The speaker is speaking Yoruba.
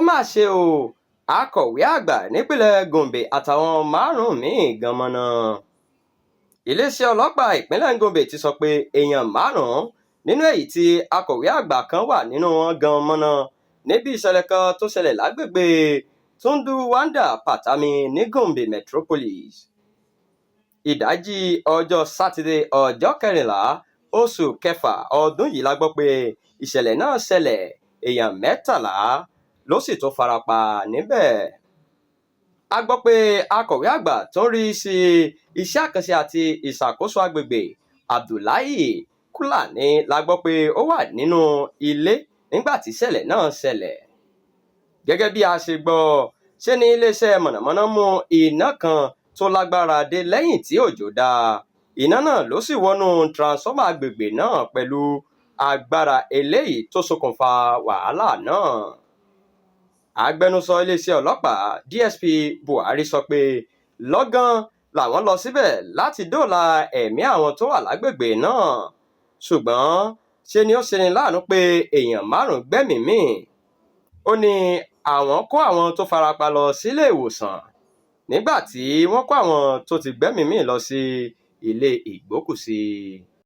mà ṣe o, akọ̀wé àgbà nípínlẹ̀ Gombe àtàwọn márùn-ún míì gan mọ̀nà. Iléeṣẹ́ ọlọ́pàá ìpínlẹ̀ Gombe ti sọ pé èèyàn márùn-ún nínú èyí tí akọ̀wé àgbà kan wà nínú wọn gan mọ̀nà níbi ìṣẹ̀lẹ̀ kan tó ṣẹlẹ̀ lágbègbè Tundu Wanda Patami ní Gombe Metropolis. Ìdájí ọjọ́ Sátidé ọjọ́ 14 oṣù kẹfà ọdún yìí la gbọ́ pé ìṣẹ̀lẹ̀ náà ṣẹlẹ̀, èèyàn 13 ló sì tún farapa níbẹ̀. A gbọ́ pé akọ̀wé àgbà tó ń rí sí iṣẹ́ àkànṣe àti ìṣàkóso agbègbè Abdullahi Kulani la gbọ́ pé ó wà nínú ilé nígbà tí ìṣẹ̀lẹ̀ náà ṣẹlẹ̀. Gẹ́gẹ́ bí a ṣe gbọ́, ṣe ni iléeṣẹ́ mọ̀nàmọ́ná mú iná kan tó lágbára dé lẹ́yìn tí òjò dá. Iná náà ló sì wọnú transformer agbègbè náà pẹ̀lú agbára eléyìí tó ṣokùnfà wàhálà náà. Agbẹnusọ iléeṣẹ́ ọlọ́pàá DSP Buhari sọ pé lọ́gán làwọn lọ síbẹ̀ láti dóòlà ẹ̀mí àwọn tó wà lágbègbè náà, ṣùgbọ́n ṣe ni ó ṣeni láàánú pé èèyàn 5 gbẹ́mìí mì. Ó ní àwọn kó àwọn tó farapa lọ sílé ìwòsàn nígbà tí wọ́n kó àwọn tó ti gbẹ́mìí mì lọ sí ilé ìgbókùsí.